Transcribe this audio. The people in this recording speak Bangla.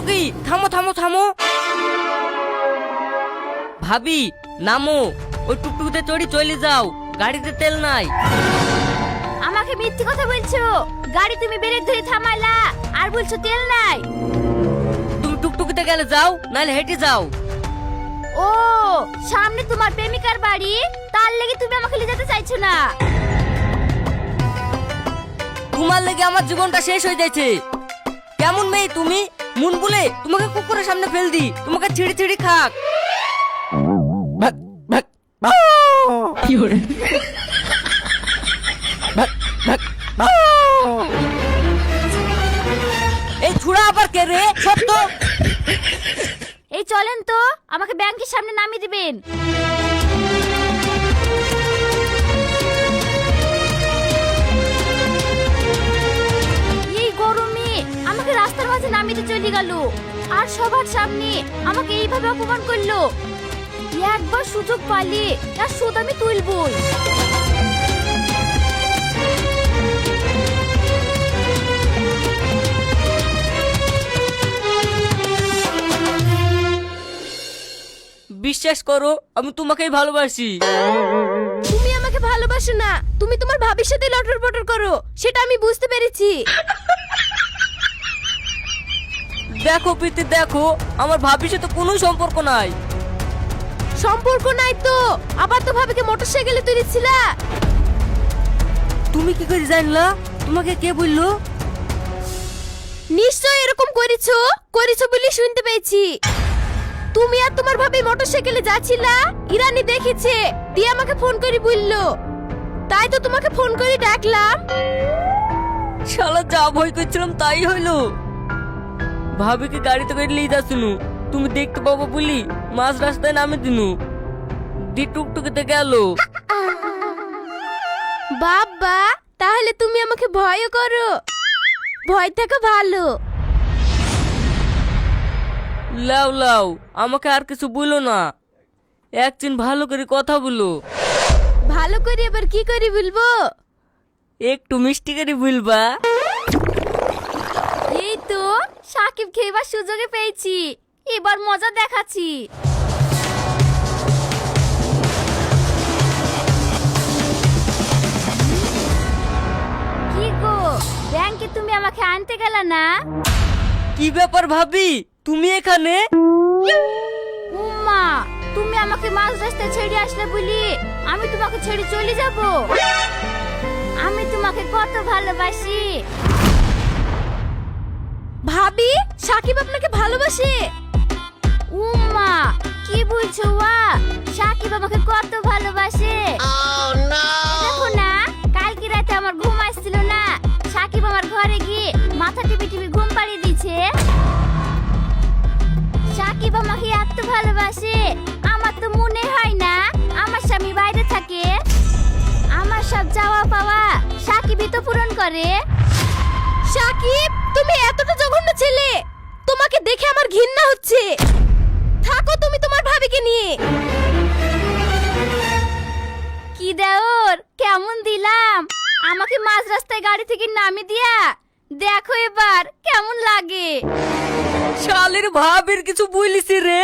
টুকটুকি থামো থামো থামো। ভাবি নামো, ওই টুকটুকিতে চড়ি চলে যাও, গাড়িতে তেল নাই। আমাকে মিথ্যে কথা বলছো। গাড়ি তুমি ব্রেক ধরে থামাইলা আর বলছো তেল নাই। তুমি টুকটুকিতে গেলে যাও, নাহলে হেঁটে যাও। ও, সামনে তোমার প্রেমিকার বাড়ি, তার লেগে তুমি আমাকে নিয়ে যেতে চাইছো না। তোমার লেগে আমার জীবনটা শেষ হয়ে যাচ্ছে। কেমন মেয়ে তুমি, মন বলে তোমাকে কুকুরের সামনে ফেল দি, তোমাকে ছিঁড়ি ছিঁড়ি খাক। এই ছুড়া আবার কে রে? সত্য এই চলেন তো, আমাকে ব্যাংকের সামনে নামিয়ে দিবেন। এই গরমে আমাকে রাস্তার মাঝে নামিয়ে দিয়ে চলে গেল, আর সবার সামনে আমাকে এইভাবে অপমান করলো। একবার সুযোগ পাইলে তার সুদ আমি তুলবই। বিশ্বাস করো, আমি তোমাকেই ভালোবাসি। তুমি আমাকে ভালোবাসো না, তুমি তোমার ভাবির সাথে লটর পটর করো, সেটা আমি বুঝতে পেরেছি। দেখো প্রীতি, দেখো আমার ভাবির সাথে কোনো সম্পর্ক নাই। সম্পর্ক নাই তো আবার তো ভাবিকে মোটরসাইকেলে তুলেছিলা। তুমি কি করে জানলা? তোমাকে কে বললো? নিশ্চয় এরকম করেছো, করেছো বলে শুনতে পেয়েছি। তুমি আর তোমার ভাবি মোটরসাইকেলে যাচ্ছিলা, ইরানি দেখেছে, দিয়ে আমাকে ফোন করে বললো, তাই তো তোমাকে ফোন করে ডাকলাম। শালা যা ভয় করছিলাম তাই হইলো। ভাবিকে গাড়িতে করে নিয়ে যাচ্ছিনু, তুমি দেখতে পাবো বলি মাঝ রাস্তায় নামে দিনু, দি টুকটুকিতে গেল। বাবা, তাহলে তুমি আমাকে ভয়ও করো? ভয় থাকা ভালো। লাও লাও, আমাকে আর কিছু বলো না, একদিন ভালো করে কথা বলো। ভালো করে এবার কি করে বলবো? একটু মিষ্টি করে বলবা। এই তো সাকিব খেইবার সুযোগে পেয়েছি, এবার মজা দেখাচ্ছি। কি গো, ব্যাংকে তুমি আমাকে আনতে গেলা না? কি ব্যাপার ভাবি, তুমি এখানে? উম্মা, তুমি আমাকে মাঝ রাস্তায় ছেড়ে আসলে বলি আমি তোমাকে ছেড়ে চলে যাব? আমি তোমাকে কত ভালোবাসি। ভাবি, সাকিব আপনাকে ভালোবাসে? উম্মা, কি বলছো ওয়া? সাকিব আমাকে কত ভালোবাসে। দেখো না, কালকে রাতে আমার ঘুম আসছিল না, সাকিব আমার ঘরে গিয়ে মাথা টিপে টিপে ঘুম পাড়িয়ে দিয়েছে। সাকিব আমাকে এত ভালোবাসে, আমার তো মনে হয় না আমার স্বামী বাইরে থাকে। আমার সব চাওয়া পাওয়া সাকিবই তো পূরণ করে। সাকিব, তুমি এতটা জঘন্য ছেলে, তোমাকে দেখে আমার ঘৃণা হচ্ছে। থাকো তুমি তোমার ভাবিকে নিয়ে। কি দেওর, কেমন দিলাম? আমাকে মাঝ রাস্তায় গাড়ি থেকে নামিয়ে দিয়া দেখো এবার কেমন লাগে। শালের ভাবির কিছু বলিস রে।